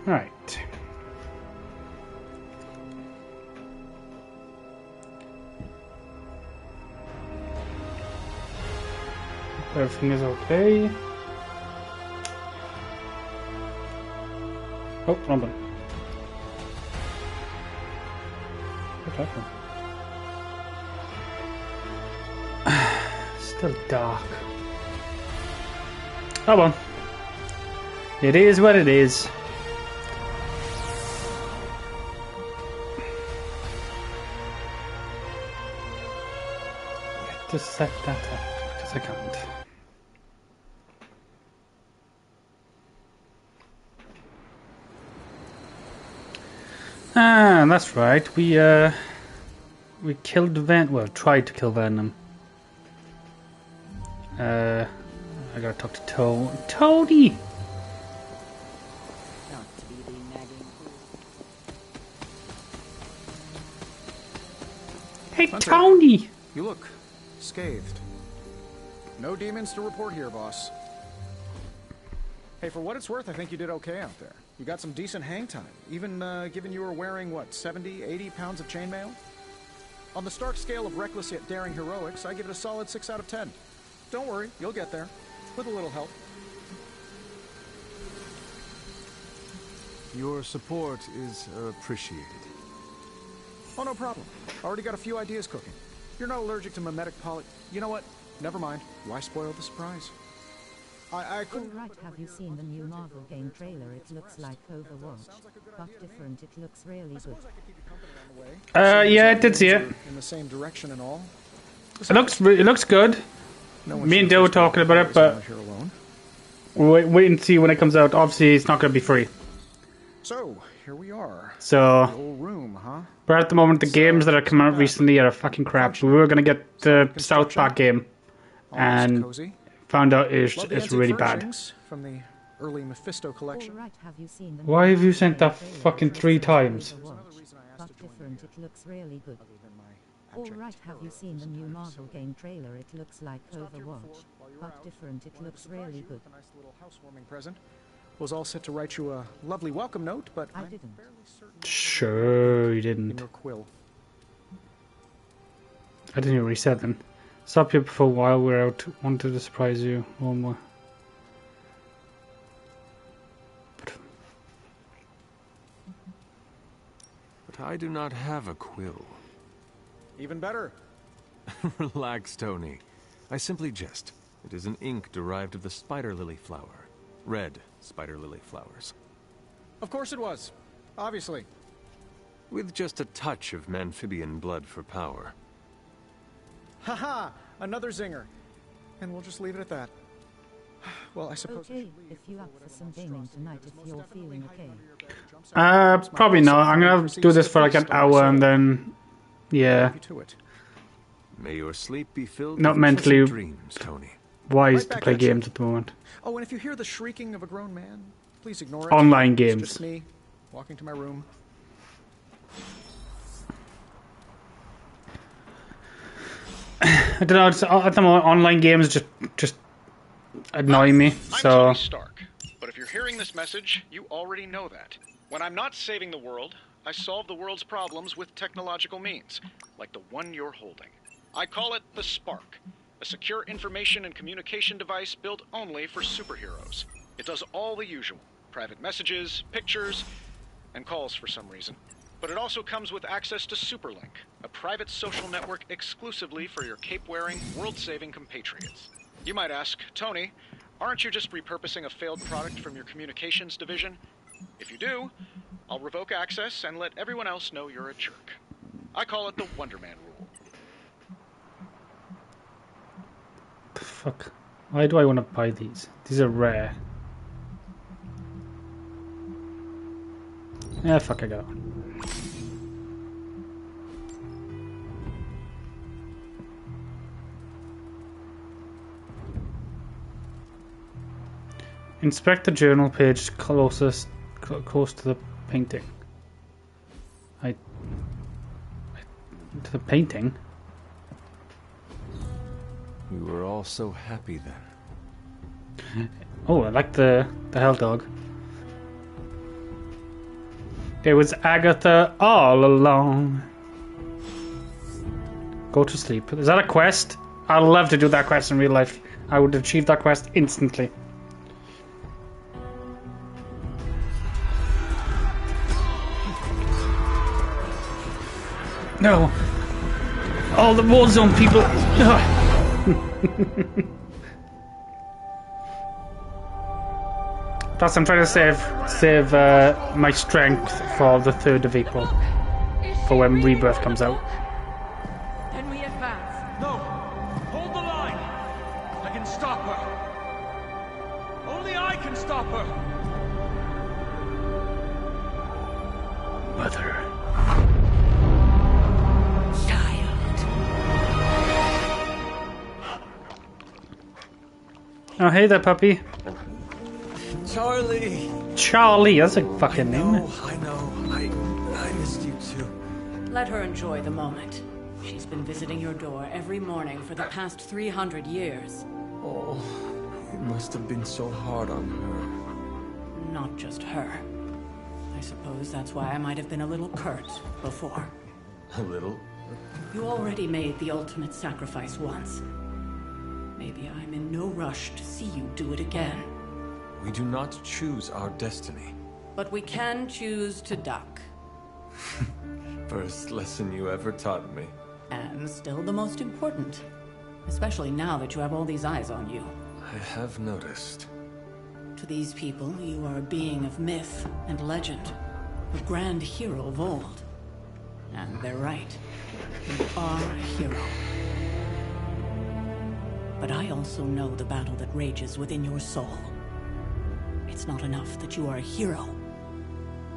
Right. Everything is okay. Oh, wrong one. What happened? Still dark. Oh well. It is what it is. Just set that up because I can't. Ah, that's right. We killed tried to kill Venom. I gotta talk to Tony. Hey, Hunter, Tony. you look scathed. No demons to report here, boss. Hey, for what it's worth, I think you did okay out there. You got some decent hang time, even given you were wearing, what, 70, 80 pounds of chainmail? On the Stark scale of reckless yet daring heroics, I give it a solid 6 out of 10. Don't worry, you'll get there. With a little help. Your support is appreciated. Oh, no problem. Already got a few ideas cooking. You're not allergic to mimetic poly... You know what? Never mind. Why spoil the surprise? I couldn't... Alright, have you seen the new Marvel game trailer? It looks like Overwatch, but different. It looks really good. Yeah, I did see it. In the same direction and all. It looks good. Me and Joe were talking about it, but we'll wait and see when it comes out. Obviously, it's not going to be free. So, here we are. So, The whole room, huh? but at the moment, the games that have come out recently are fucking crap. We were going to get the South Park game, and Cozy. found out it's Love the really antique bad. furnishings from the early Mephisto collection. Alright, have you seen the Why new have you sent that Marvel game fucking trailer? 3 It looks times? like Overwatch, but different. It looks really good. Other than my abject Alright, have you terror seen the new sometimes. Marvel game trailer? It looks like Overwatch, but different. It Wanted to looks surprise really you good. with a nice little housewarming present. Was all set to write you a lovely welcome note, but I I'm didn't. fairly certain Sure, you in didn't. your quill. I didn't even reset them. Stop here for a while. We're out. Wanted to surprise you. One more. But I do not have a quill. Even better. Relax, Tony. I simply jest. It is an ink derived of the spider lily flower. Red spider lily flowers. Of course it was. Obviously. With just a touch of amphibian blood for power. Haha! Another zinger. And we'll just leave it at that. Well, I suppose Okay, if you up for some gaming tonight, if you're feeling okay. Probably not. I'm gonna do this for like an hour and then, yeah, to it. May your sleep be filled Not with mentally- pleasant dreams, Tony. wise Right to back play at you. games at the moment. Oh, and if you hear the shrieking of a grown man, please ignore it. Online It's games. just me, walking to my room. I don't know. It's, at the moment, online games just annoy me. I'm So Tony Stark, but if you're hearing this message, you already know that. When I'm not saving the world, I solve the world's problems with technological means, like the one you're holding. I call it the Spark, a secure information and communication device built only for superheroes. It does all the usual, private messages, pictures, and calls for some reason. But it also comes with access to Superlink, a private social network exclusively for your cape-wearing, world-saving compatriots. You might ask, Tony, aren't you just repurposing a failed product from your communications division? If you do, I'll revoke access and let everyone else know you're a jerk. I call it the Wonder Man rule. the fuck. Why do I want to buy these? These are rare. Yeah, fuck. I got it. Inspect the journal page close to the painting. To the painting? We were all so happy then. Oh, I like the hell dog. It was Agatha all along. Go to sleep. Is that a quest? I'd love to do that quest in real life. I would achieve that quest instantly. No. All the Warzone people. Plus, I'm trying to save my strength for the 3rd of April, for when Rebirth comes out. Then we advance. No! Hold the line! I can stop her! Only I can stop her! Mother. Oh, hey there, puppy. Charlie! Charlie, that's a fucking name. I know. I missed you too. Let her enjoy the moment. She's been visiting your door every morning for the past 300 years. Oh, it must have been so hard on her. Not just her. I suppose that's why I might have been a little curt before. A little? You already made the ultimate sacrifice once. Maybe I'm in no rush to see you do it again. We do not choose our destiny. But we can choose to duck. First lesson you ever taught me. And still the most important. Especially now that you have all these eyes on you. I have noticed. To these people, you are a being of myth and legend. A grand hero of old. And they're right. You are a hero. But I also know the battle that rages within your soul. It's not enough that you are a hero.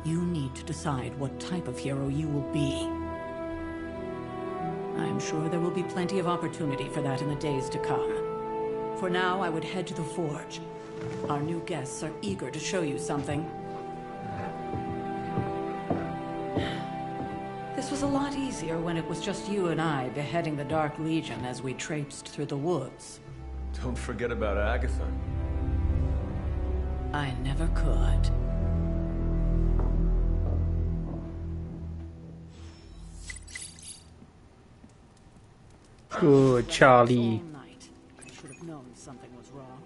You need to decide what type of hero you will be. I'm sure there will be plenty of opportunity for that in the days to come. For now, I would head to the Forge. Our new guests are eager to show you something. This was a lot easier when it was just you and I beheading the Dark Legion as we traipsed through the woods. Don't forget about Agatha. I never could. Good, Charlie. All night. I should have known something was wrong.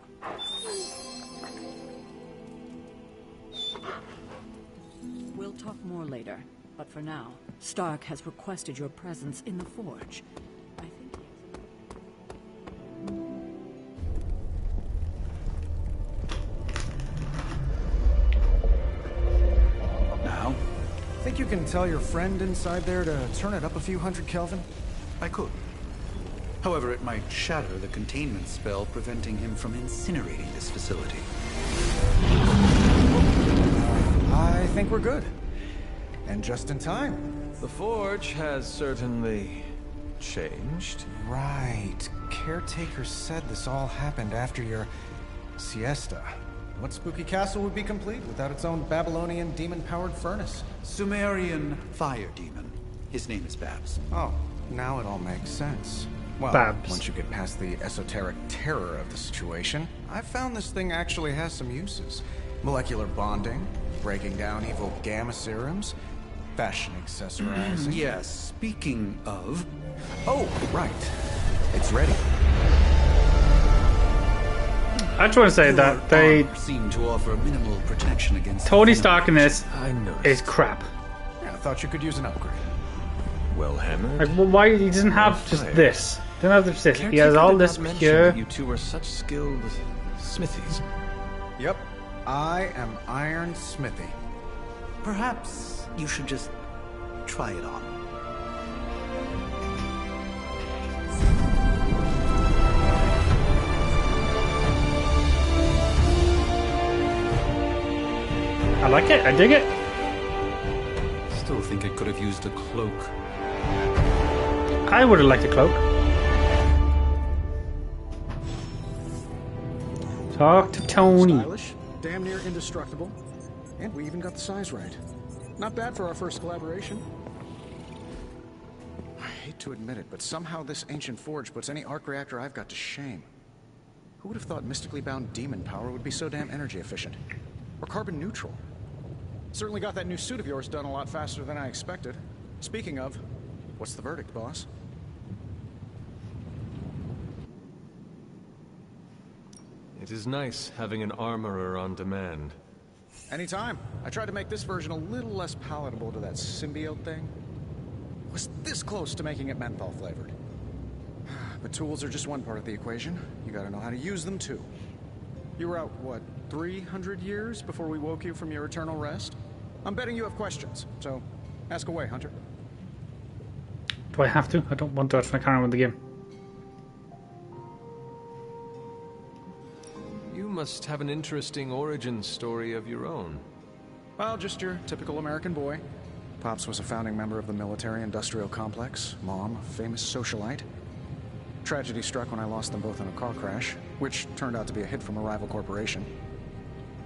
We'll talk more later, but for now, Stark has requested your presence in the Forge. I think Now? Think you can tell your friend inside there to turn it up a few hundred Kelvin? I could. However, it might shatter the containment spell preventing him from incinerating this facility. I think we're good. And just in time. The Forge has certainly changed. Right. Caretaker said this all happened after your siesta. What spooky castle would be complete without its own Babylonian demon-powered furnace? Sumerian fire demon. His name is Babs. Oh, now it all makes sense. Well, Babs. once you get past the esoteric terror of the situation, I've found this thing actually has some uses. Molecular bonding, breaking down evil gamma serums, fashion accessorizing. Yes, speaking of... Oh, right. It's ready. I just want to say your that they armor seem to offer minimal protection against... Tony Stark in this I noticed. is crap. Yeah, I thought you could use an upgrade. Well hammered. Like, well, why he doesn't have just this? He doesn't have just this. He has Caretaker all did this not mention pure. that you two are such skilled smithies. Yep. I am Iron Smithy. Perhaps you should just try it on. I like it. I dig it. Still think it could have used a cloak. I would have liked a cloak. Talk to Tony. Stylish, damn near indestructible, and we even got the size right. Not bad for our first collaboration. I hate to admit it, but somehow this ancient forge puts any arc reactor I've got to shame. Who would have thought mystically bound demon power would be so damn energy efficient? Or carbon neutral? Certainly got that new suit of yours done a lot faster than I expected. Speaking of, what's the verdict, boss? It is nice having an armorer on demand. Anytime. I tried to make this version a little less palatable to that symbiote thing. Was this close to making it menthol flavored. But tools are just one part of the equation. You gotta know how to use them too. You were out, what, 300 years before we woke you from your eternal rest? I'm betting you have questions, so ask away, Hunter. Do I have to? I don't want to. I can't remember the game. You must have an interesting origin story of your own. Well, just your typical American boy. Pops was a founding member of the military-industrial complex. Mom, a famous socialite. Tragedy struck when I lost them both in a car crash, which turned out to be a hit from a rival corporation.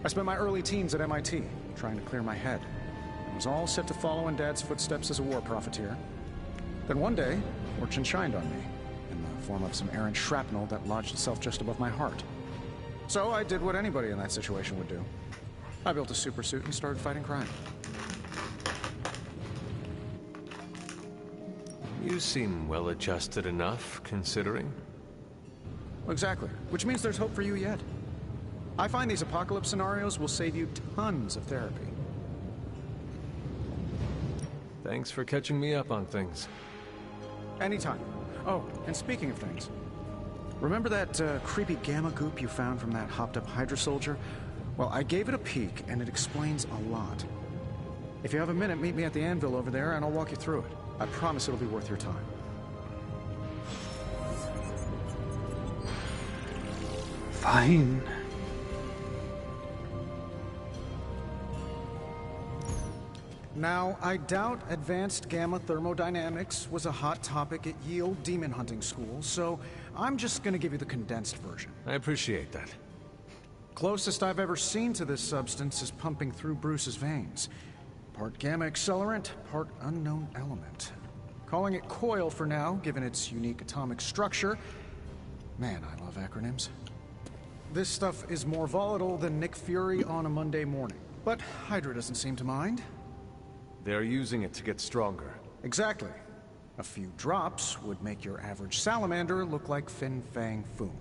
I spent my early teens at MIT, trying to clear my head. I was all set to follow in Dad's footsteps as a war profiteer. Then one day, fortune shined on me, in the form of some errant shrapnel that lodged itself just above my heart. So I did what anybody in that situation would do. I built a super suit and started fighting crime. You seem well-adjusted enough, considering. Exactly. Which means there's hope for you yet. I find these apocalypse scenarios will save you tons of therapy. Thanks for catching me up on things. Anytime. Oh, and speaking of things, remember that creepy gamma goop you found from that hopped-up Hydra soldier? Well, I gave it a peek, and it explains a lot. If you have a minute, meet me at the anvil over there, and I'll walk you through it. I promise it'll be worth your time. Fine. Now, I doubt advanced gamma thermodynamics was a hot topic at Yield Demon Hunting School, so I'm just gonna give you the condensed version. I appreciate that. Closest I've ever seen to this substance is pumping through Bruce's veins. Part gamma accelerant, part unknown element. Calling it coil for now, given its unique atomic structure. Man, I love acronyms. This stuff is more volatile than Nick Fury on a Monday morning. But Hydra doesn't seem to mind. They're using it to get stronger. Exactly. A few drops would make your average salamander look like Fin Fang Foom.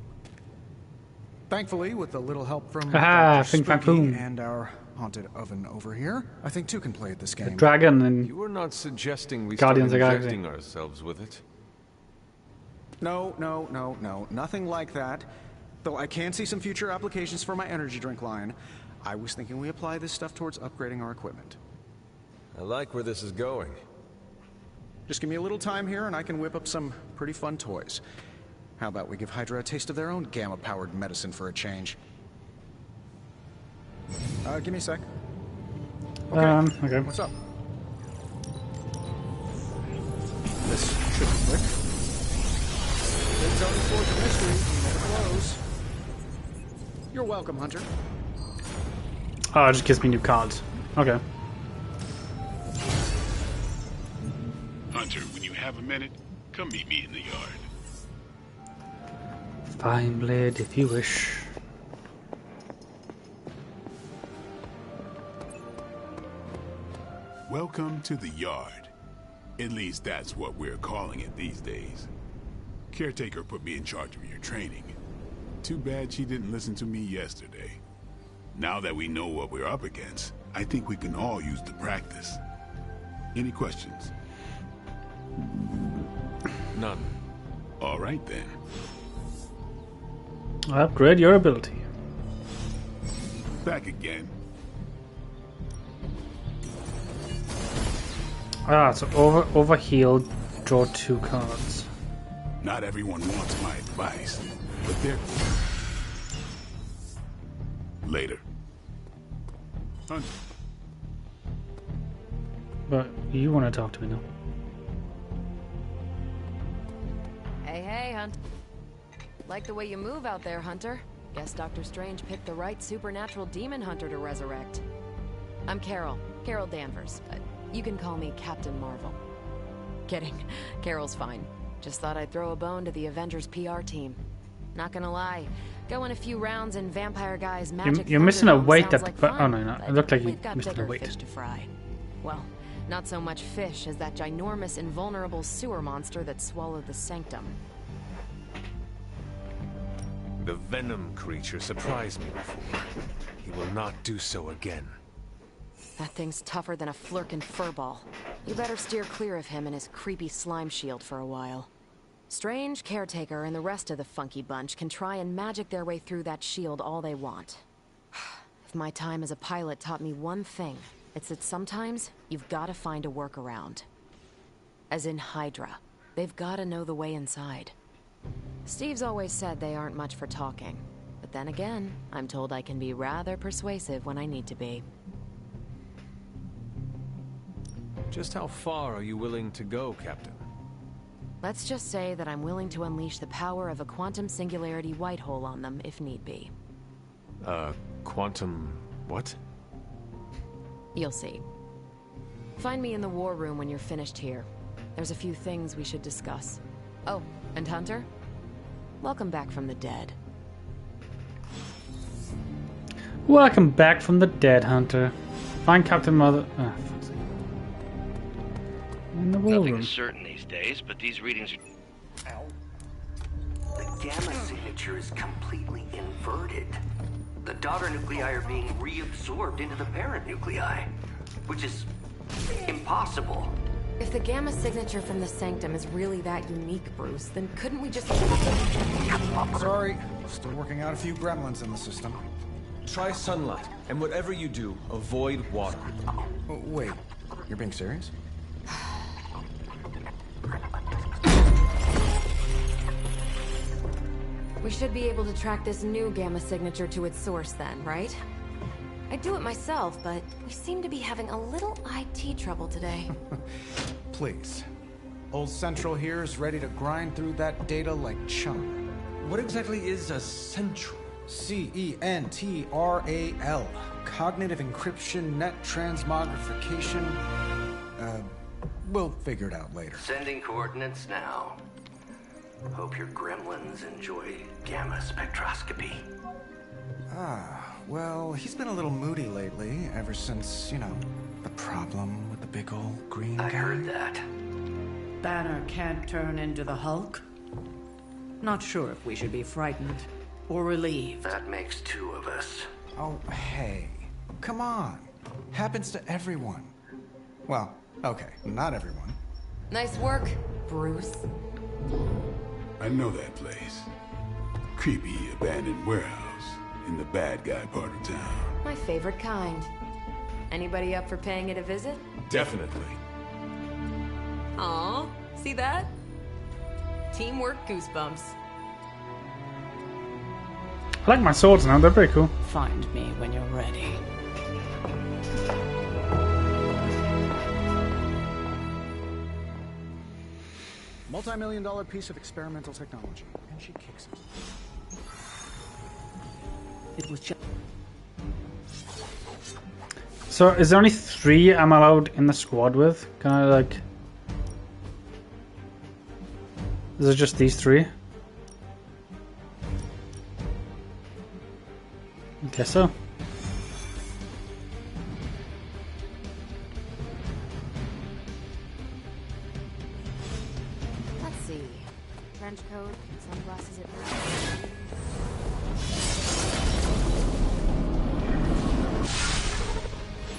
Thankfully, with a little help from Dr. Fin Fang Spooky Foom. and our haunted oven over here, I think two can play at this game. Dragon and You are not suggesting we Guardians start of the Galaxy. injecting ourselves with it? No. Nothing like that. Though I can see some future applications for my energy drink line. I was thinking we apply this stuff towards upgrading our equipment. I like where this is going. Just give me a little time here and I can whip up some pretty fun toys. How about we give Hydra a taste of their own gamma-powered medicine for a change? Give me a sec. okay. What's up? This should be quick. Big Tony Forge of Mystery, never close. You're welcome, Hunter. Oh, it just gives me new cards. Okay. Hunter, when you have a minute, come meet me in the yard. Fine, Blade, if you wish. Welcome to the yard. At least that's what we're calling it these days. Caretaker put me in charge of your training. Too bad she didn't listen to me yesterday. Now that we know what we're up against, I think we can all use the practice. Any questions? None. All right then. Upgrade your ability. Back again. So over heal, draw 2 cards. Not everyone wants my advice, but they're... Later. Hunter. But you want to talk to me now. Hey, Hunt. Like the way you move out there, Hunter. Guess Dr. Strange picked the right supernatural demon hunter to resurrect. I'm Carol Danvers. You can call me Captain Marvel. Kidding. Carol's fine. Just thought I'd throw a bone to the Avengers PR team. Not gonna lie. Going a few rounds in Vampire Guy's magic. You're missing a weight at the like oh no, no. It looked like you got missed a bigger weight. fish to fry. Well, not so much fish as that ginormous, invulnerable sewer monster that swallowed the sanctum. The venom creature surprised me before. He will not do so again. That thing's tougher than a flirkin' furball. You better steer clear of him and his creepy slime shield for a while. Strange, Caretaker, and the rest of the funky bunch can try and magic their way through that shield all they want. If my time as a pilot taught me one thing, it's that sometimes you've gotta find a workaround. As in Hydra. They've gotta know the way inside. Steve's always said they aren't much for talking. But then again, I'm told I can be rather persuasive when I need to be. Just how far are you willing to go, Captain? Let's just say that I'm willing to unleash the power of a quantum singularity white hole on them if need be. Quantum... what? You'll see. Find me in the war room when you're finished here. There's a few things we should discuss. Oh, and Hunter? Welcome back from the dead. Welcome back from the dead, Hunter. Find Captain Mother... in the war Nothing room. is certain these days, but these readings are... Ow. The gamma signature is completely inverted. The daughter nuclei are being reabsorbed into the parent nuclei, which is impossible. If the gamma signature from the sanctum is really that unique, Bruce, then couldn't we just... Sorry, still working out a few gremlins in the system. Try sunlight, and whatever you do, avoid water. Oh, wait, you're being serious? We should be able to track this new gamma signature to its source then, right? I'd do it myself, but we seem to be having a little IT trouble today. Please. Old Central here is ready to grind through that data like chum. What exactly is a central? CENTRAL. Cognitive encryption, net transmogrification. We'll figure it out later. Sending coordinates now. Hope your gremlins enjoy gamma spectroscopy. Well, he's been a little moody lately, ever since, you know, the problem with the big old green guy. I heard that. Banner can't turn into the Hulk? Not sure if we should be frightened or relieved. That makes two of us. Oh, hey. Come on. Happens to everyone. Well, okay, not everyone. Nice work, Bruce. I know that place. Creepy abandoned warehouse in the bad guy part of town. My favorite kind. Anybody up for paying it a visit? Definitely. Aw, see that? Teamwork goosebumps. I like my swords now, they're pretty cool. Find me when you're ready. Multi-million-dollar piece of experimental technology, and she kicks it. It was just... So, is there only 3 I'm allowed in the squad with? Can I, like... Is it just these 3? I guess so. Let's see. Trench coat, sunglasses at night.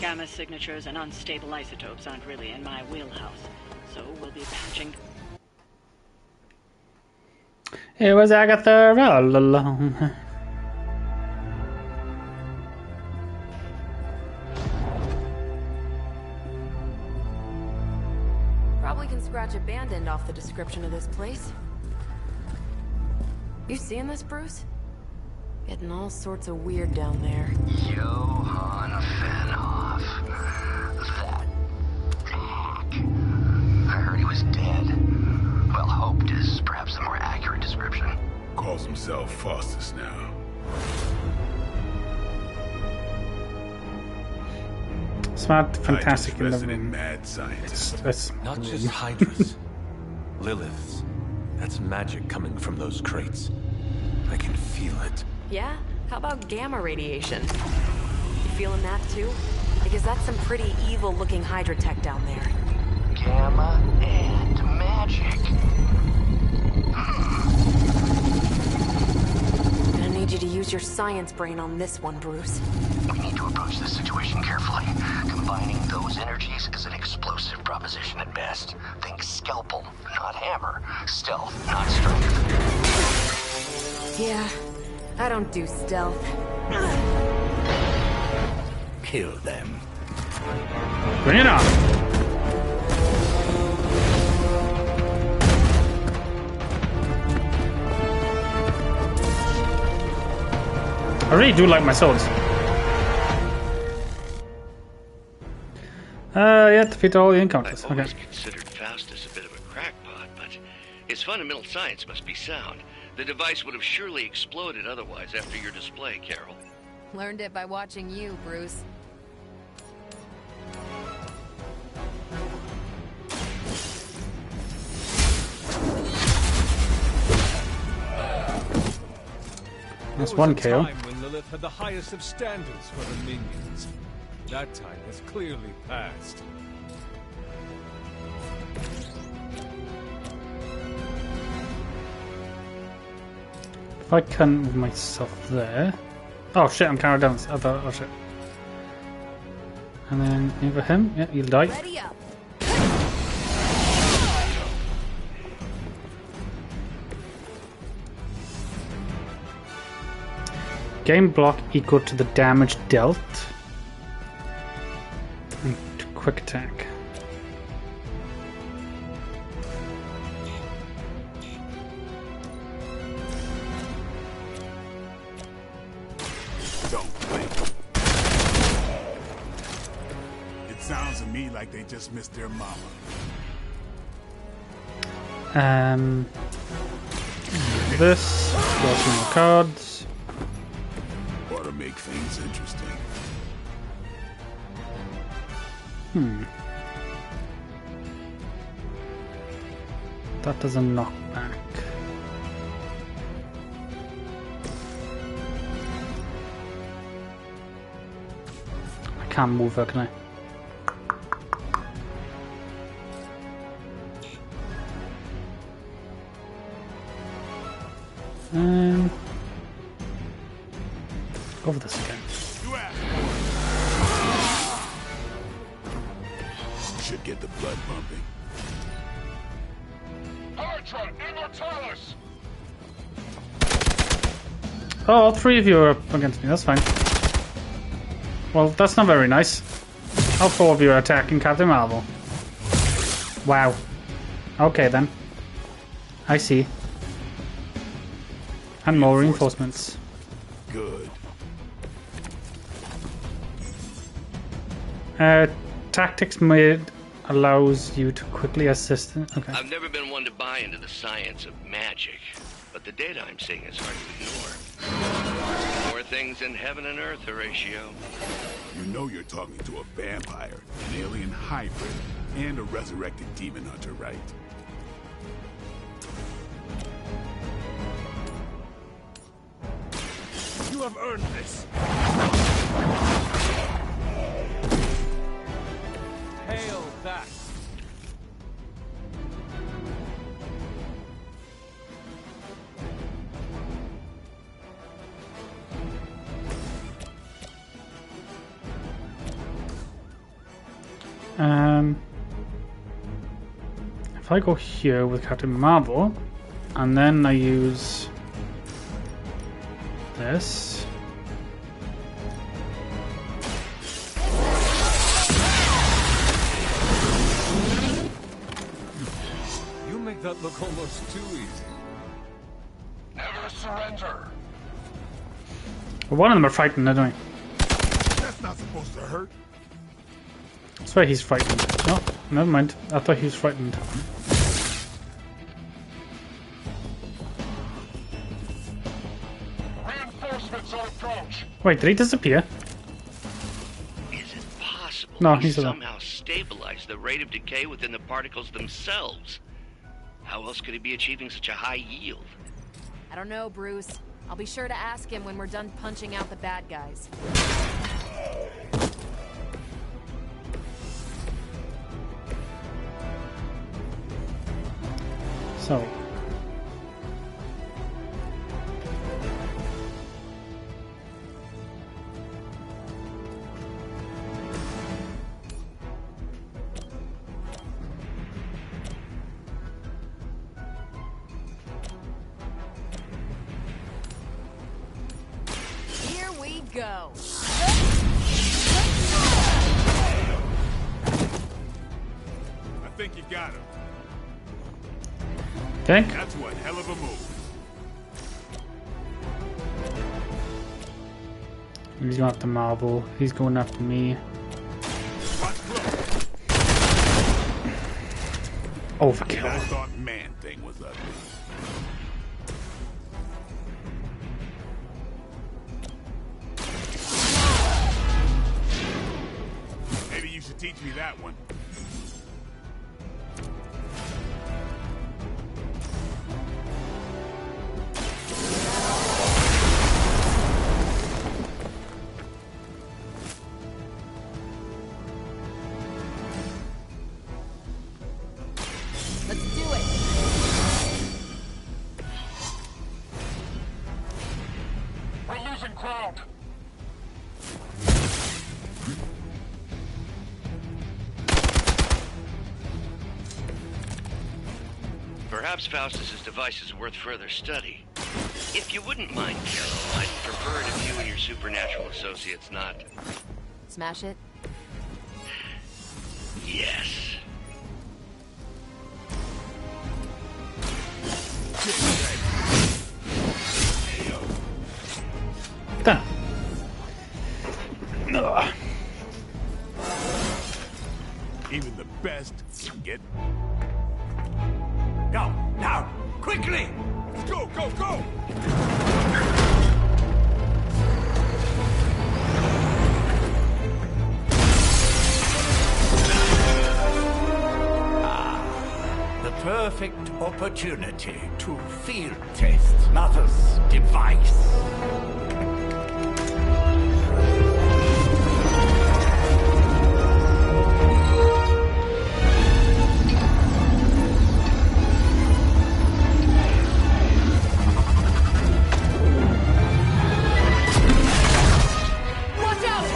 Gamma signatures and unstable isotopes aren't really in my wheelhouse, so we'll be patching. It was Agatha all along. Probably can scratch a band end off the description of this place. You seeing this, Bruce? Getting all sorts of weird down there. Johann Fenhoff. That hack. I heard he was dead. Well, hoped is perhaps a more accurate description. Calls himself Faustus now. Smart, fantastic in the Resident room. mad scientist. That's Not just Hydras. Liliths. That's magic coming from those crates. I feel it. Yeah? How about gamma radiation? You feeling that too? Because that's some pretty evil-looking Hydra tech down there. Gamma and magic. I need you to use your science brain on this one, Bruce. We need to approach this situation carefully. Combining those energies is an explosive proposition at best. Think scalpel, not hammer. Stealth, not strength. Yeah, I don't do stealth. Kill them. Bring it on. I really do like my swords. Yeah, defeat all the encounters. I've always Okay. considered Faustus a bit of a crackpot, but his fundamental science must be sound. The device would have surely exploded otherwise after your display, Carol. Learned it by watching you, Bruce. That's There one was a KO. time when Lilith had the highest of standards for her minions. That time has clearly passed. If I can move myself there. Oh shit, I'm carried down. I thought, oh shit. And then over him. Yeah, you'll die. Ready up. Game block equal to the damage dealt. And quick attack. Don't blink. It sounds to me like they just missed their mama. This. Draw some more cards. Ought to make things interesting. That does a knockback. I can't move her, can I? Go for this again. You asked for it. Should get the blood pumping. Hydra Immortalis! Oh, all three of you are up against me, that's fine. Well, that's not very nice. All four of you are attacking Captain Marvel. Wow. Okay then. I see. And more reinforcements. Good. Tactics mode allows you to quickly assist. Okay. I've never been one to buy into the science of magic, but the data I'm seeing is hard to ignore. More things in heaven and earth, Horatio. You know you're talking to a vampire, an alien hybrid, and a resurrected demon hunter, right? You have earned this. Hail that. If I go here with Captain Marvel, and then I use this. You make that look almost too easy. Never surrender. One of them are frightened, don't they? That's not supposed to hurt. I swear he's frightened. No, never mind. I thought he was frightened. Reinforcements on approach. Wait, did he disappear? Is it possible No, we he's alive. somehow stabilize the rate of decay within the particles themselves? How else could he be achieving such a high yield? I don't know, Bruce. I'll be sure to ask him when we're done punching out the bad guys. So. Here we go. I think you got him. Think? That's one hell of a move. He's going after Marvel. He's going after me. Overkill. I thought Man-Thing was ugly. Maybe you should teach me that one. Let's do it. We're losing ground. Perhaps Faustus's device is worth further study. If you wouldn't mind, Carol, I'd prefer it if you and your supernatural associates not... Smash it? Yes. Done. Ugh. Even the best get... Go, now, quickly! Let's go, go, go! The perfect opportunity to field test Mother's device. Watch out!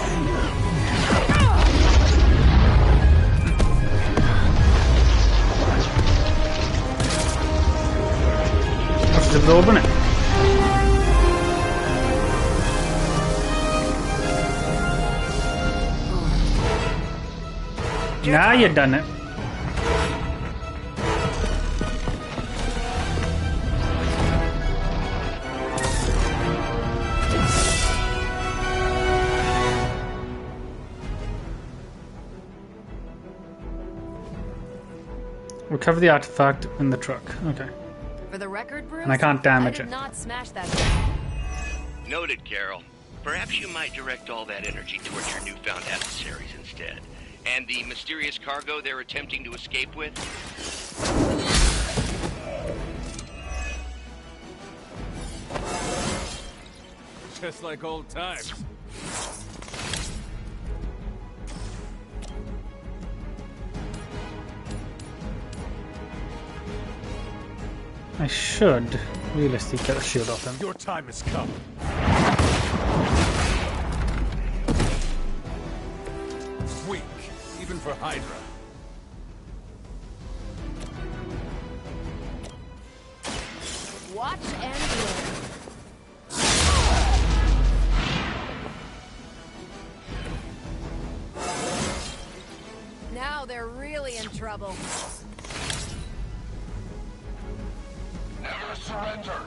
That's absorbing it. Now you done it. Recover the artifact in the truck. Okay. For the record, Bruce, And I can't damage I did it. not smash that thing. Noted, Carol. Perhaps you might direct all that energy towards your newfound adversaries instead. And the mysterious cargo they're attempting to escape with? Just like old times. I should realistically get the shield off him. Your time has come. Weak, even for Hydra. Watch and learn. Now they're really in trouble. Never surrender.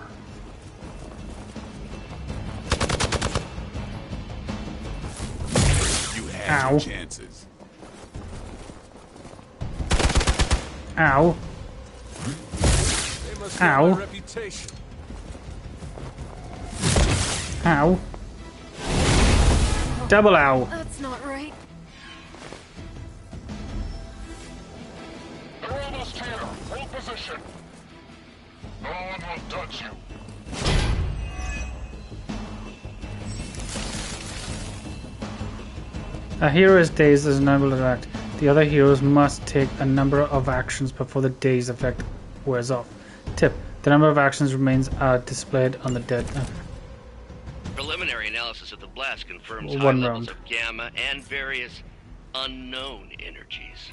You had Ow. your chances. Ow. They must know Ow. my reputation. Ow. Double ow. That's not right. They're almost here. Hold position. No one will touch you. A hero is dazed as unable to act. The other heroes must take a number of actions before the daze effect wears off. Tip: the number of actions remains displayed on the dead. Preliminary analysis of the blast confirms One high levels round. of gamma and various unknown energies.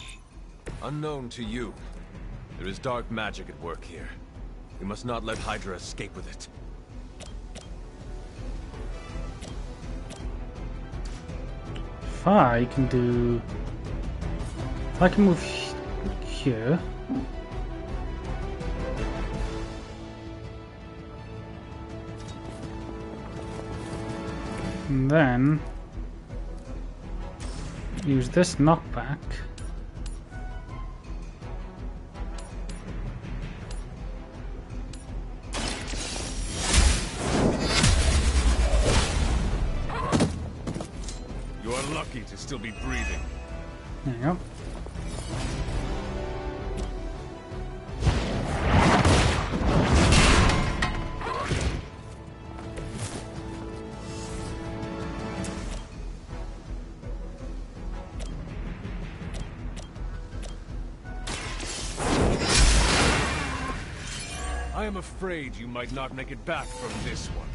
Unknown to you. There is dark magic at work here. We must not let Hydra escape with it. If I can do... If I can move here... And then... use this knockback... You are lucky to still be breathing. There you go. I am afraid you might not make it back from this one.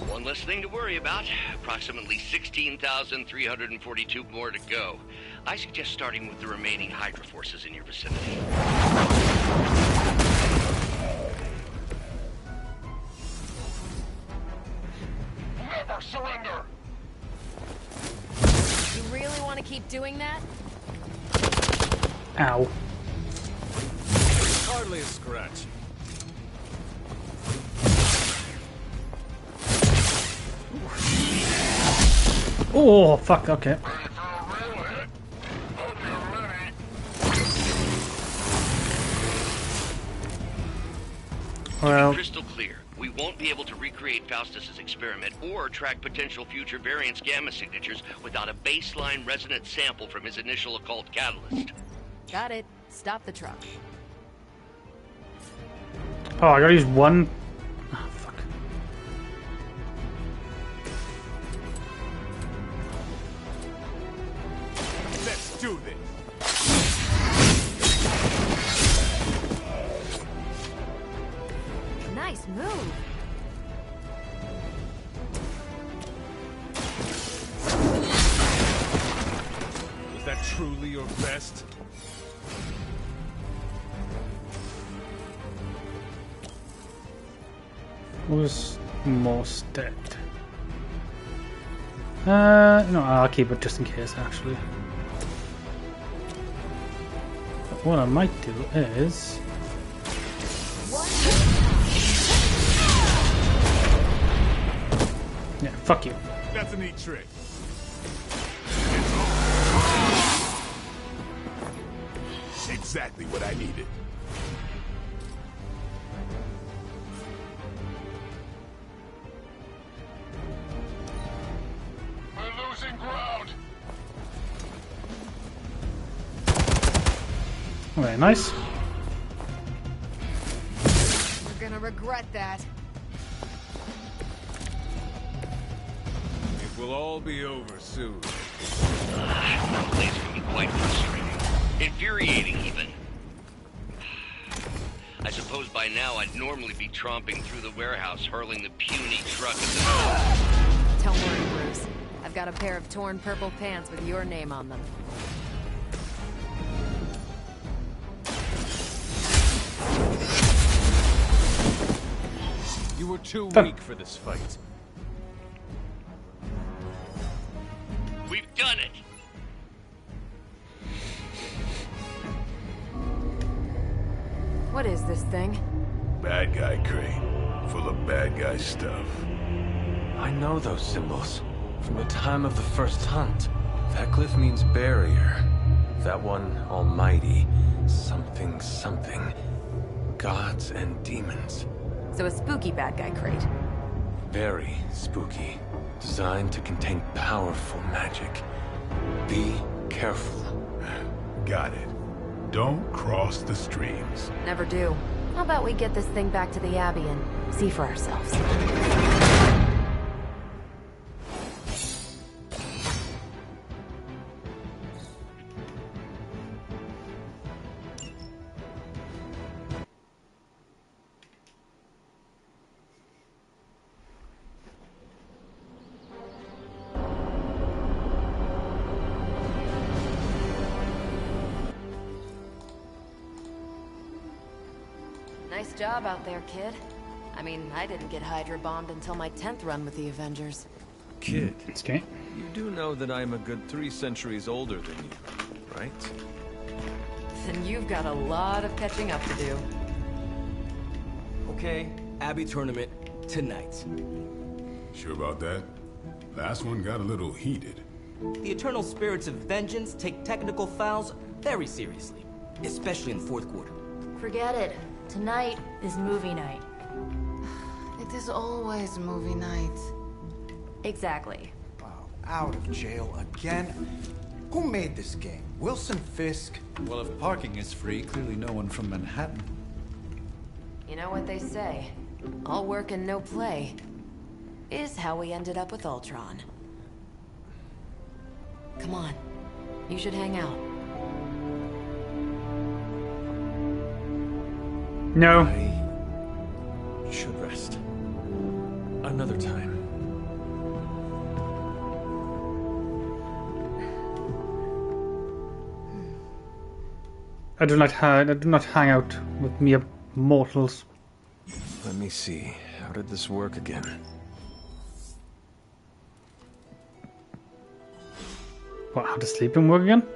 One less thing to worry about. Approximately 16,342 more to go. I suggest starting with the remaining Hydra forces in your vicinity. Never surrender! You really want to keep doing that? Ow. Hardly a scratch. Oh, fuck, okay. Well, To be crystal clear, we won't be able to recreate Faustus's experiment or track potential future variance gamma signatures without a baseline resonant sample from his initial occult catalyst. Got it. Stop the truck. oh, I gotta use one... Oh, fuck. Let's do this. Nice move. Was that truly your best? Who's most dead? No, I'll keep it just in case, actually. But what I might do is... yeah, fuck you. That's a neat trick. Exactly what I needed. We're losing ground! Okay, nice. We're gonna regret that. It will all be over soon. Plays can be quite frustrating. Infuriating, even. I suppose by now I'd normally be tromping through the warehouse, hurling the puny truck at the... Don't worry, Bruce. I've got a pair of torn purple pants with your name on them. You were too weak for this fight. We've done it! What is this thing? Bad guy crate. Full of bad guy stuff. I know those symbols. From the time of the first hunt. That glyph means barrier. That one, almighty. Something, something. Gods and demons. So a spooky bad guy crate. Very spooky. Designed to contain powerful magic. Be careful. Got it. Don't cross the streams. Never do. How about we get this thing back to the Abbey and see for ourselves? Nice job out there, kid. I mean, I didn't get Hydra bombed until my 10th run with the Avengers. Kid, Okay. you do know that I'm a good 3 centuries older than you, right? Then you've got a lot of catching up to do. Okay, Abbey tournament tonight. Sure about that? Last one got a little heated. The eternal spirits of vengeance take technical fouls very seriously, especially in the fourth quarter. Forget it. Tonight is movie night. It is always movie night. Exactly. Wow, out of jail again? Who made this game? Wilson Fisk? Well, if parking is free, clearly no one from Manhattan. You know what they say? All work and no play is how we ended up with Ultron. Come on. You should hang out. No. I should rest. Another time. I do not hang out with mere mortals. Let me see. How did this work again? What, how does sleeping work again?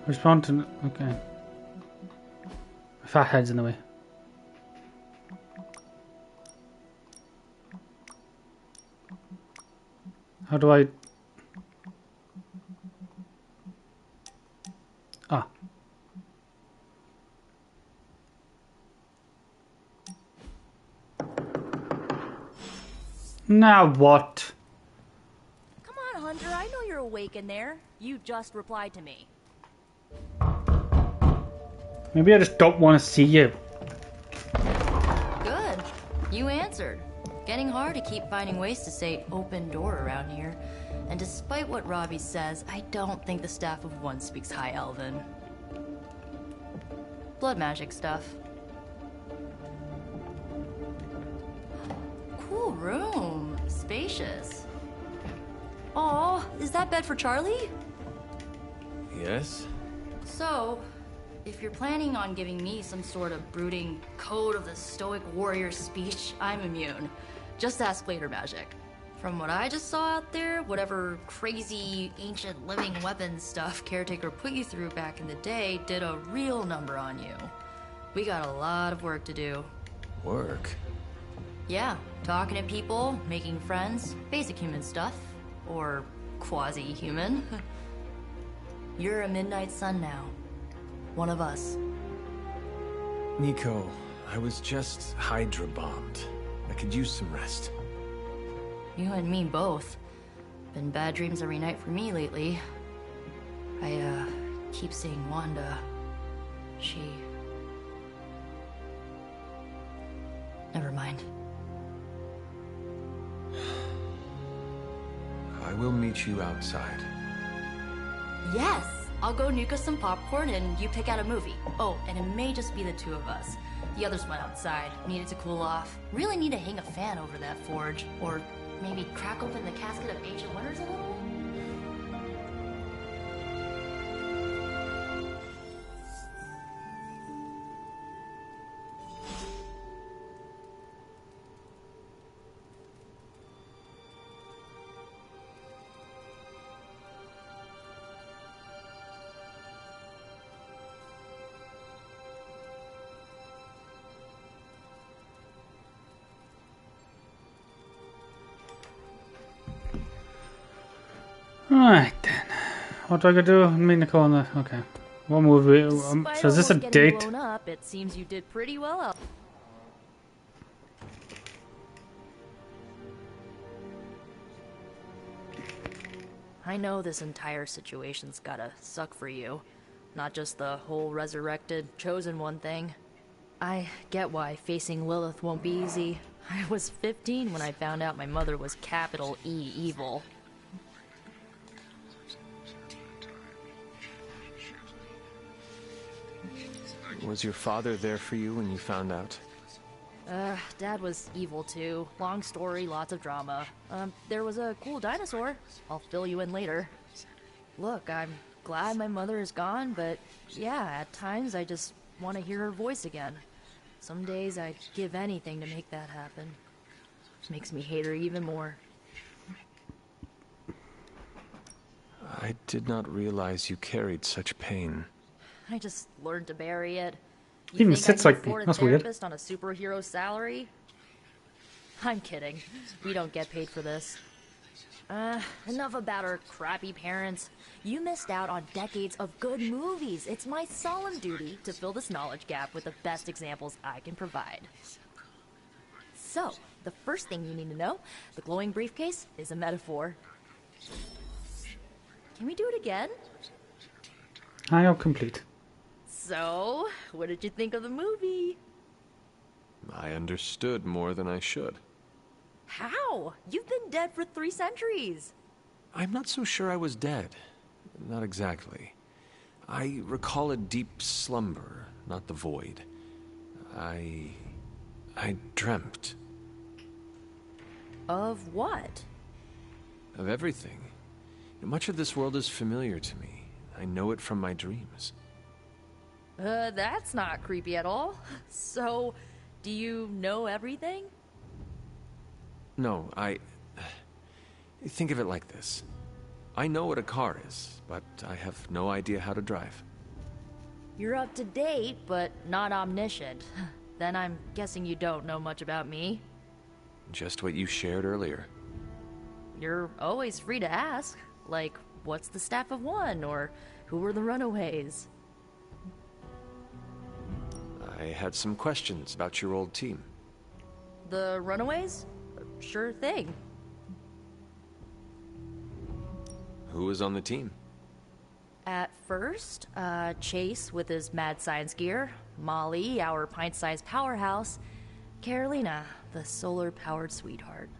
Respond to... okay. My fat head's in the way. How do I... ah. Now what? Come on, Hunter. I know you're awake in there. You just replied to me. Maybe I just don't want to see you. Good. You answered. Getting hard to keep finding ways to say open door around here. And despite what Robbie says, I don't think the staff of one speaks High Elven. Blood magic stuff. Cool room. Spacious. Aw, is that bed for Charlie? Yes? So, if you're planning on giving me some sort of brooding code of the stoic warrior speech, I'm immune. Just ask later, Magic. From what I just saw out there, whatever crazy ancient living weapons stuff Caretaker put you through back in the day did a real number on you. We got a lot of work to do. Work? Yeah, talking to people, making friends, basic human stuff. Or quasi-human. You're a Midnight Sun now. One of us. Nico, I was just Hydra bombed. I could use some rest. You and me both. Been bad dreams every night for me lately. I, keep seeing Wanda. She... Never mind. I will meet you outside. Yes! I'll go nuke us some popcorn and you pick out a movie. Oh, and it may just be the two of us. The others went outside, needed to cool off. Really need to hang a fan over that forge. Or maybe crack open the casket of ancient wonders a little? Alright then. What do I gotta do? Me, Nicole, and the... Okay. What movie? So is this a date? Blown up, it seems you did pretty well. I know this entire situation's gotta suck for you. Not just the whole resurrected, chosen one thing. I get why facing Lilith won't be easy. I was 15 when I found out my mother was capital E evil. Was your father there for you when you found out? Dad was evil too. Long story, lots of drama. There was a cool dinosaur. I'll fill you in later. Look, I'm glad my mother is gone, but yeah, at times I just want to hear her voice again. Some days I'd give anything to make that happen. Makes me hate her even more. I did not realize you carried such pain. I just learned to bury it. You Even think sits I like can me. afford a That's weird. therapist on a superhero salary? I'm kidding. We don't get paid for this. Enough about our crappy parents. You missed out on decades of good movies. It's my solemn duty to fill this knowledge gap with the best examples I can provide. So, the first thing you need to know, the glowing briefcase is a metaphor. Can we do it again? I am complete. So, what did you think of the movie? I understood more than I should. How? You've been dead for 3 centuries. I'm not so sure I was dead. Not exactly. I recall a deep slumber, not the void. I dreamt. Of what? Of everything. Much of this world is familiar to me. I know it from my dreams. That's not creepy at all. So, do you know everything? No, think of it like this. I know what a car is, but I have no idea how to drive. You're up to date, but not omniscient. Then I'm guessing you don't know much about me. Just what you shared earlier. You're always free to ask. Like, what's the staff of one? Or who were the runaways? I had some questions about your old team. The runaways? Sure thing. Who was on the team? At first, Chase with his mad science gear, Molly, our pint-sized powerhouse, Carolina, the solar-powered sweetheart.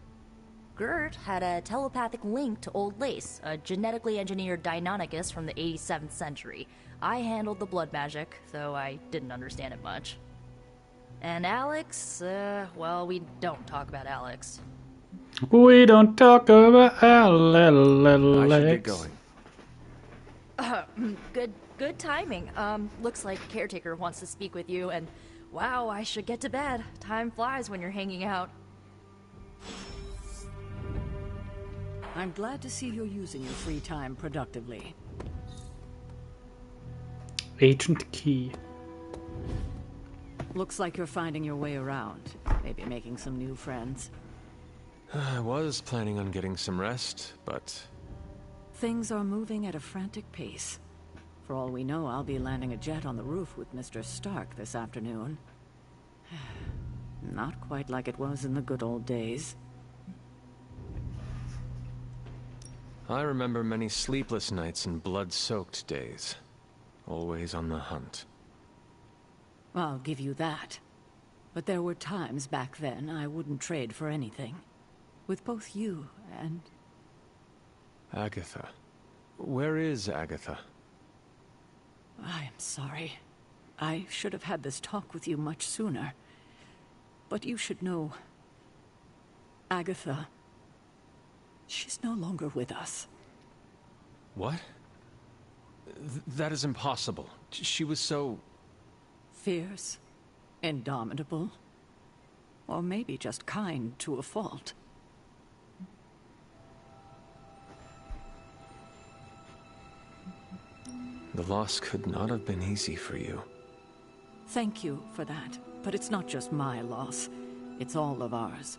Gert had a telepathic link to Old Lace, a genetically engineered Deinonychus from the 87th century. I handled the blood magic, though I didn't understand it much. And Alex, well, we don't talk about Alex. We don't talk about Alex. I should get going. Good timing. Looks like Caretaker wants to speak with you, and wow, I should get to bed. Time flies when you're hanging out. I'm glad to see you're using your free time productively. Agent Key. Looks like you're finding your way around. Maybe making some new friends. I was planning on getting some rest, but... Things are moving at a frantic pace. For all we know, I'll be landing a jet on the roof with Mr. Stark this afternoon. Not quite like it was in the good old days. I remember many sleepless nights and blood-soaked days. Always on the hunt. I'll give you that. But there were times back then I wouldn't trade for anything. With both you and... Agatha. Where is Agatha? I am sorry. I should have had this talk with you much sooner. But you should know... Agatha... She's no longer with us. What? That is impossible. She was so... Fierce, indomitable, or maybe just kind to a fault. The loss could not have been easy for you. Thank you for that, but it's not just my loss. It's all of ours.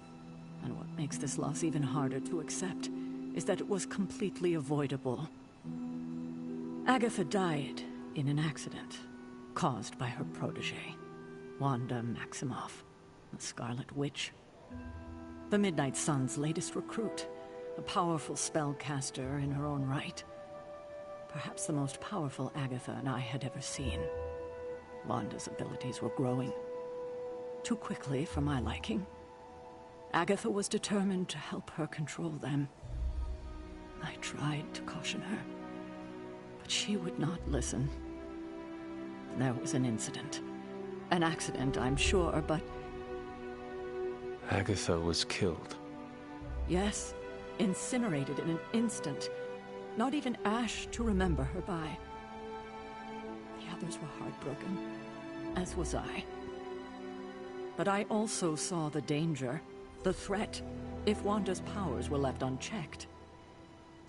And what makes this loss even harder to accept is that it was completely avoidable. Agatha died in an accident caused by her protege, Wanda Maximoff, the Scarlet Witch. The Midnight Sun's latest recruit, a powerful spellcaster in her own right. Perhaps the most powerful Agatha and I had ever seen. Wanda's abilities were growing. Too quickly for my liking. Agatha was determined to help her control them. I tried to caution her, but she would not listen. There was an incident. An accident, I'm sure, but... Agatha was killed. Yes, incinerated in an instant. Not even ash to remember her by. The others were heartbroken, as was I. But I also saw the danger, the threat, if Wanda's powers were left unchecked.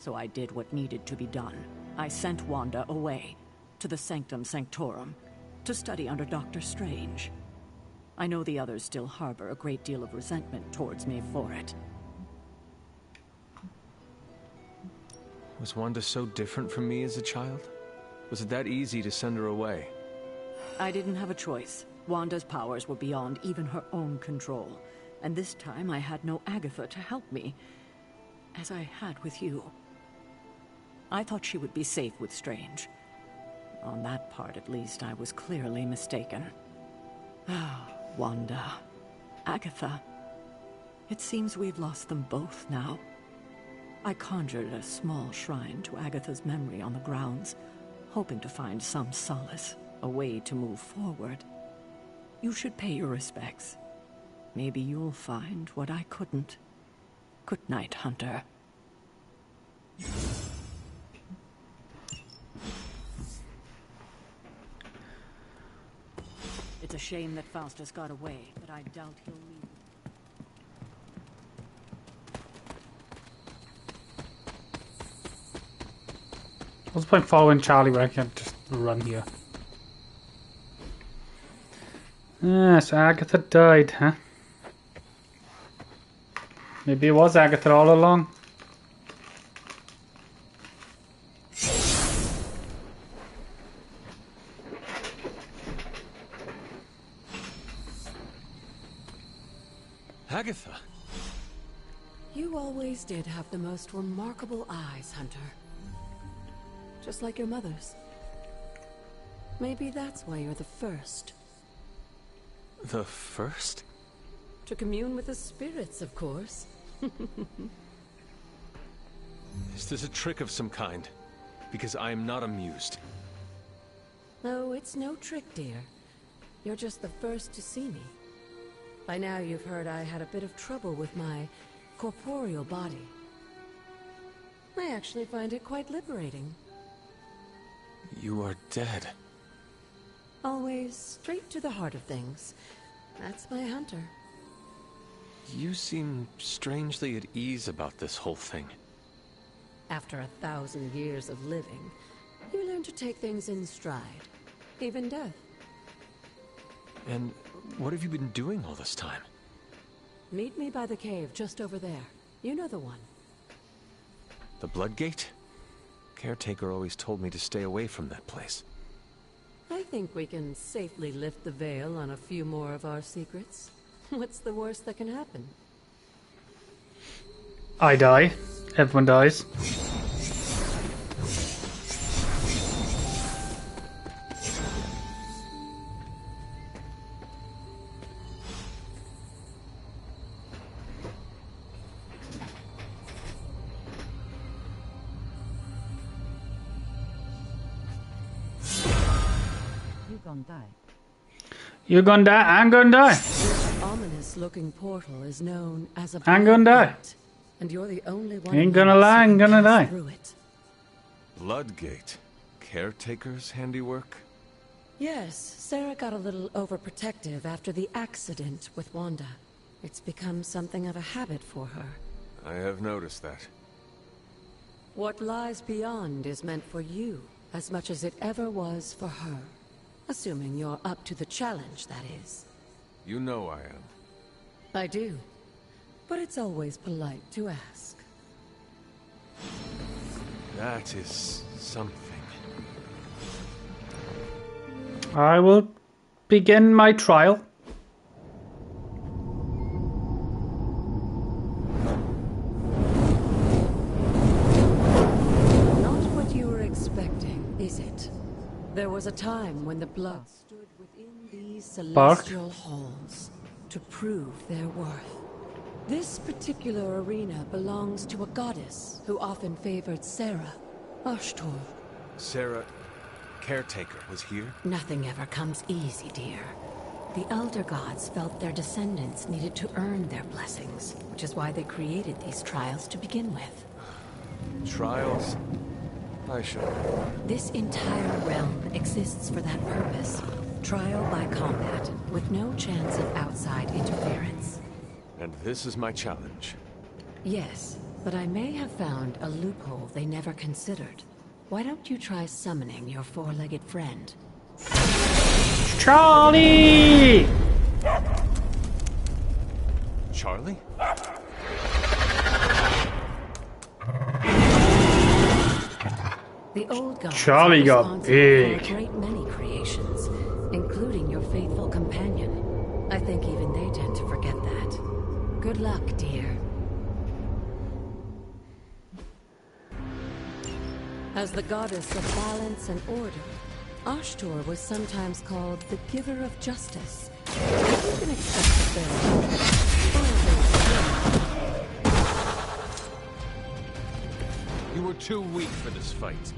So I did what needed to be done. I sent Wanda away, to the Sanctum Sanctorum, to study under Dr. Strange. I know the others still harbor a great deal of resentment towards me for it. Was Wanda so different from me as a child? Was it that easy to send her away? I didn't have a choice. Wanda's powers were beyond even her own control. And this time I had no Agatha to help me, as I had with you. I thought she would be safe with Strange. On that part, at least, I was clearly mistaken. Ah, Wanda. Agatha. It seems we've lost them both now. I conjured a small shrine to Agatha's memory on the grounds, hoping to find some solace, a way to move forward. You should pay your respects. Maybe you'll find what I couldn't. Good night, Hunter. It's a shame that Faustus got away, but I doubt he'll leave. What's the point following Charlie where I can't just run here? Ah, so Agatha died, huh? Maybe it was Agatha all along. Agatha! You always did have the most remarkable eyes, Hunter. Just like your mother's. Maybe that's why you're the first. The first? To commune with the spirits, of course. Is this a trick of some kind? Because I am not amused. No, it's no trick, dear. You're just the first to see me. By now you've heard I had a bit of trouble with my corporeal body. I actually find it quite liberating. You are dead. Always straight to the heart of things. That's my Hunter. You seem strangely at ease about this whole thing. After 1,000 years of living, you learn to take things in stride. Even death. And what have you been doing all this time? Meet me by the cave just over there. You know the one. The Blood Gate? Caretaker always told me to stay away from that place. I think we can safely lift the veil on a few more of our secrets. What's the worst that can happen? I die. Everyone dies. You gonna die. You're gonna die. I'm gonna die. This ominous-looking portal is known as a I'm gonna die. Blood Gate, and you're the only one. Ain't gonna lie. I'm gonna die. Through it. Bloodgate? Caretaker's handiwork? Yes, Sarah got a little overprotective after the accident with Wanda. It's become something of a habit for her. I have noticed that. What lies beyond is meant for you, as much as it ever was for her. Assuming you're up to the challenge, that is. You know I am. I do. But it's always polite to ask. That is something. I will begin my trial. Not what you were expecting, is it? There was a time when the blood stood within these celestial halls to prove their worth. This particular arena belongs to a goddess who often favored Sarah, Ashtor. Sarah, caretaker, was here? Nothing ever comes easy, dear. The Elder Gods felt their descendants needed to earn their blessings, which is why they created these trials to begin with. Trials? I shall. This entire realm exists for that purpose. Trial by combat, with no chance of outside interference. And this is my challenge. Yes, but I may have found a loophole they never considered. Why don't you try summoning your four-legged friend? Charlie! Charlie? The old gods Charlie got big. for a great many creations, including your faithful companion. I think even they tend to forget that. Good luck, dear. As the goddess of balance and order, Ashtor was sometimes called the giver of justice. You can expect a fair. You were too weak for this fight.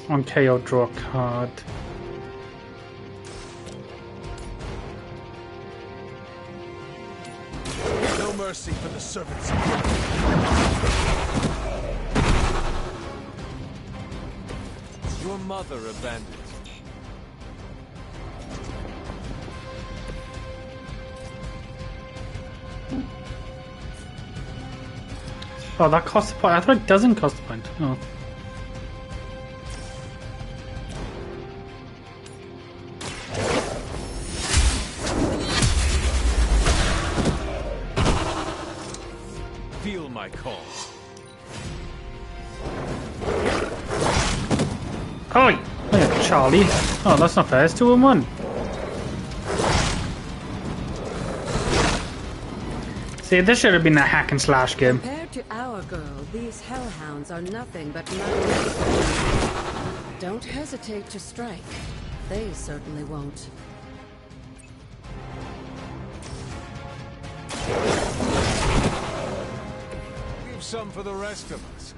On KO, draw a card. No mercy for the servants. Your mother abandoned me. Oh, that costs a point. I thought it doesn't cost a point. Oh. Feel my call. Oh, yeah, Charlie. Oh, that's not fair. It's 2-1. See, this should have been a hack and slash game. Compared to our girl, these hellhounds are nothing but mountains. Don't hesitate to strike. They certainly won't. Leave some for the rest of us.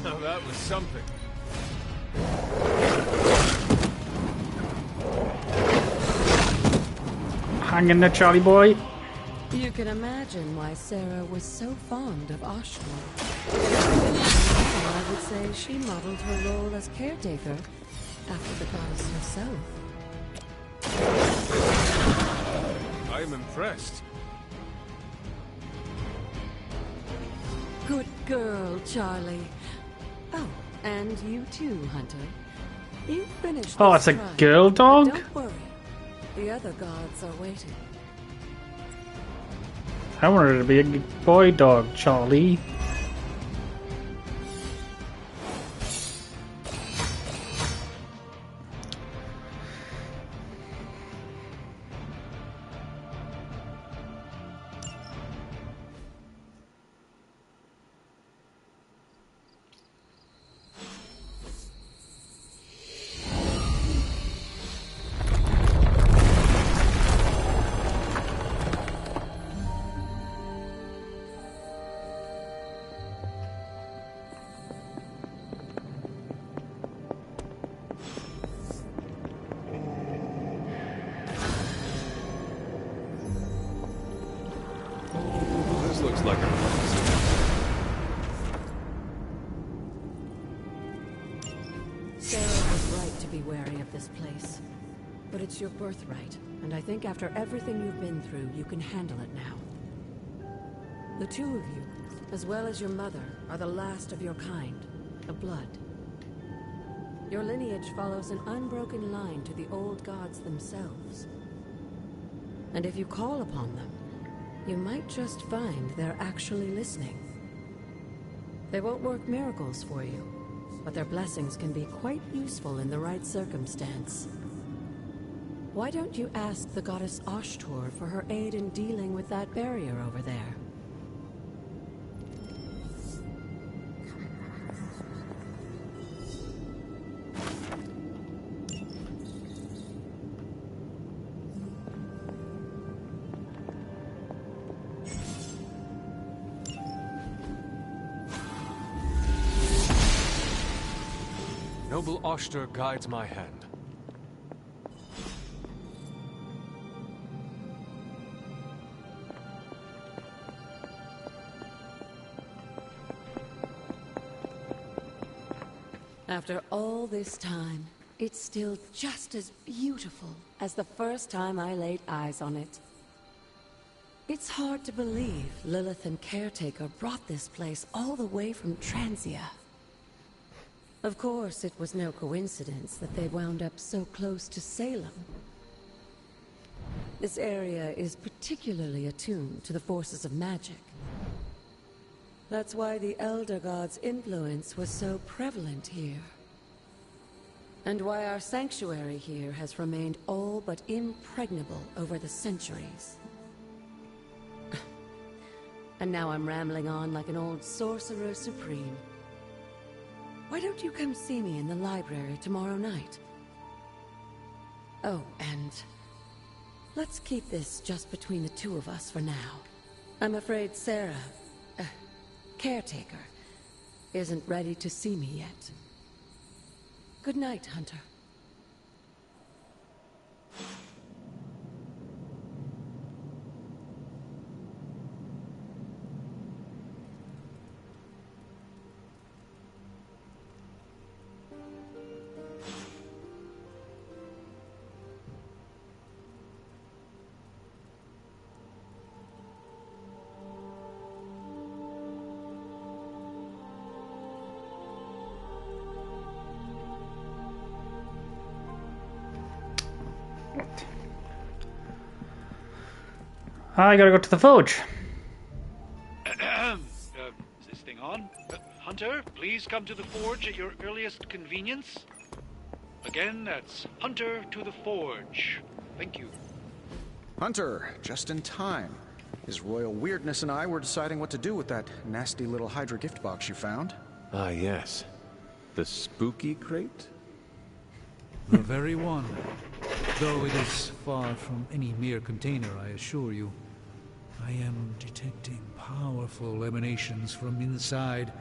Now that was something. Hang in there, Charlie boy. You can imagine why Sarah was so fond of Ashtor. I would say she modeled her role as caretaker after the goddess herself. I am impressed. Good girl, Charlie. Oh, and you too, Hunter. You finished. Oh, this it's a trial, girl but dog? don't worry. The other gods are waiting. I wanted it to be a boy dog, Charlie. This looks like a Sarah was right to be wary of this place. But it's your birthright, and I think after everything you've been through, you can handle it now. The two of you, as well as your mother, are the last of your kind, the blood. Your lineage follows an unbroken line to the old gods themselves. And if you call upon them, you might just find they're actually listening. They won't work miracles for you, but their blessings can be quite useful in the right circumstance. Why don't you ask the goddess Ashtor for her aid in dealing with that barrier over there? Noble Ashtor guides my hand. After all this time, it's still just as beautiful as the first time I laid eyes on it. It's hard to believe Lilith and Caretaker brought this place all the way from Transia. Of course, it was no coincidence that they wound up so close to Salem. This area is particularly attuned to the forces of magic. That's why the Elder God's influence was so prevalent here. And why our sanctuary here has remained all but impregnable over the centuries. And now I'm rambling on like an old sorcerer supreme. Why don't you come see me in the library tomorrow night? Oh, and let's keep this just between the two of us for now. I'm afraid Sarah, Caretaker, isn't ready to see me yet. Good night, Hunter. I gotta go to the forge. Is this thing on? Hunter, please come to the forge at your earliest convenience. Again, that's Hunter to the forge. Thank you. Hunter, just in time. His royal weirdness and I were deciding what to do with that nasty little Hydra gift box you found. Ah, yes. The spooky crate? The very one. Though it is far from any mere container, I assure you. I am detecting powerful emanations from inside.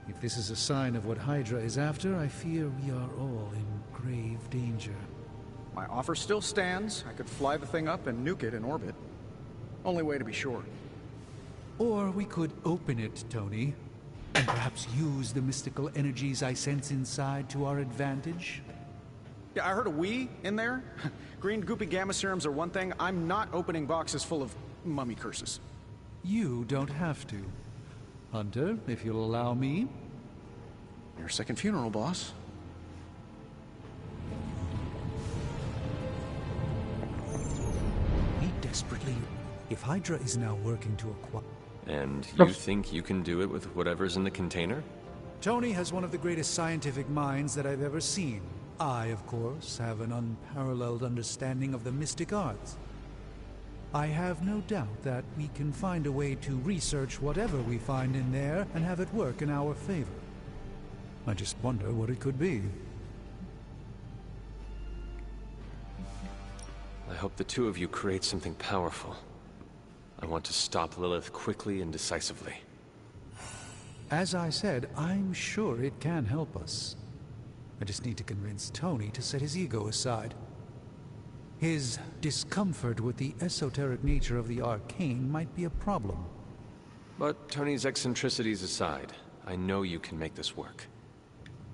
If this is a sign of what Hydra is after, I fear we are all in grave danger. My offer still stands. I could fly the thing up and nuke it in orbit. Only way to be sure. Or we could open it, Tony, and perhaps use the mystical energies I sense inside to our advantage. Yeah, I heard a we in there. Green goopy gamma serums are one thing. I'm not opening boxes full of mummy curses. You don't have to. Hunter, if you'll allow me. Your second funeral, boss. We desperately... If Hydra is now working to acquire... And you think you can do it with whatever's in the container? Tony has one of the greatest scientific minds that I've ever seen. I, of course, have an unparalleled understanding of the mystic arts. I have no doubt that we can find a way to research whatever we find in there and have it work in our favor. I just wonder what it could be. I hope the two of you create something powerful. I want to stop Lilith quickly and decisively. As I said, I'm sure it can help us. I just need to convince Tony to set his ego aside. His discomfort with the esoteric nature of the arcane might be a problem. But Tony's eccentricities aside, I know you can make this work.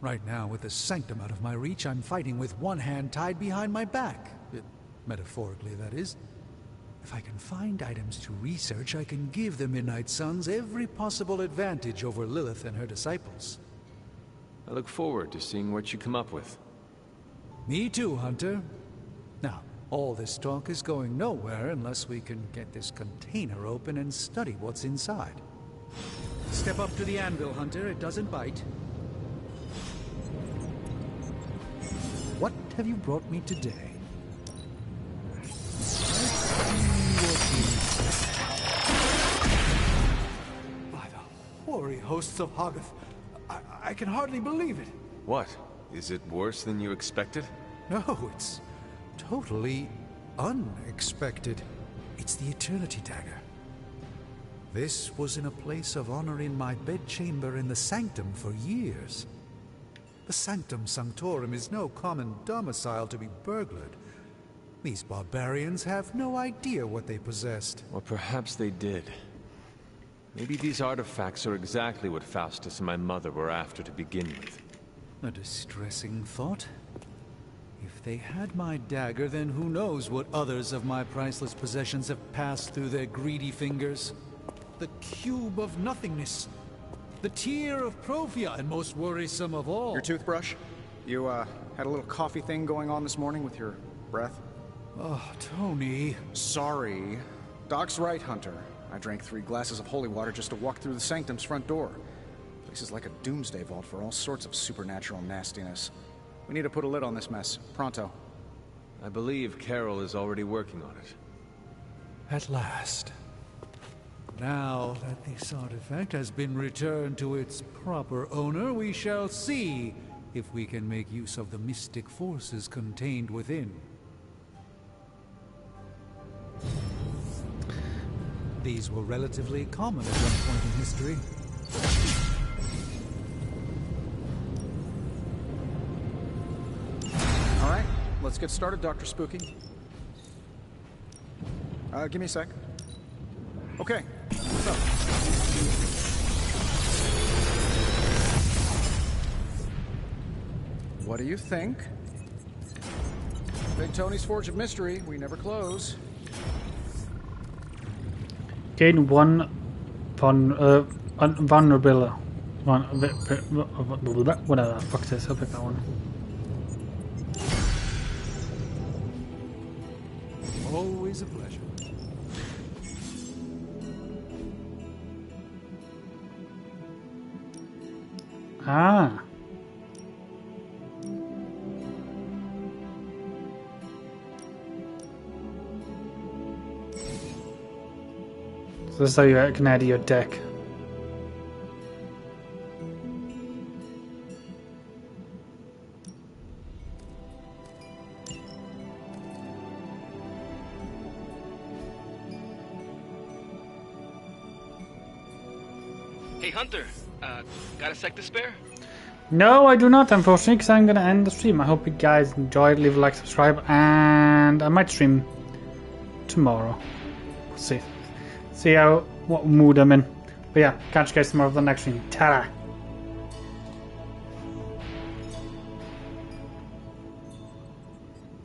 Right now, with the sanctum out of my reach, I'm fighting with one hand tied behind my back. Metaphorically, that is. If I can find items to research, I can give the Midnight Suns every possible advantage over Lilith and her disciples. I look forward to seeing what you come up with. Me too, Hunter. Now, all this talk is going nowhere unless we can get this container open and study what's inside. Step up to the anvil, Hunter. It doesn't bite. What have you brought me today? By the hoary hosts of Hoggoth, I can hardly believe it. What? Is it worse than you expected? No, it's totally unexpected. It's the Eternity Dagger. This was in a place of honor in my bedchamber in the Sanctum for years. The Sanctum Sanctorum is no common domicile to be burglared. These barbarians have no idea what they possessed. Or perhaps they did. Maybe these artifacts are exactly what Faustus and my mother were after to begin with. A distressing thought. If they had my dagger, then who knows what others of my priceless possessions have passed through their greedy fingers. The cube of nothingness. The tear of Profia, and most worrisome of all. Your toothbrush? You, had a little coffee thing going on this morning with your breath? Oh, Tony. Sorry. Doc's right, Hunter. I drank 3 glasses of holy water just to walk through the Sanctum's front door. Place is like a doomsday vault for all sorts of supernatural nastiness. We need to put a lid on this mess. Pronto. I believe Carol is already working on it. At last. Now that this artifact has been returned to its proper owner, we shall see if we can make use of the mystic forces contained within. These were relatively common at one point in history. All right, let's get started, Dr. Spooky. Give me a sec. Okay, so. What do you think? Big Tony's Forge of Mystery, we never close. Gain 1 vulnerability. Whatever the fuck this, I'll pick that one. Always a pleasure. Ah. So this is how you can add to your deck. Hey Hunter, got a sec to spare? No, I do not, unfortunately, because I'm going to end the stream. I hope you guys enjoyed. Leave a like, subscribe, and I might stream tomorrow. We'll see. See what mood I'm in. But yeah, catch you guys tomorrow for the next stream. Ta-da!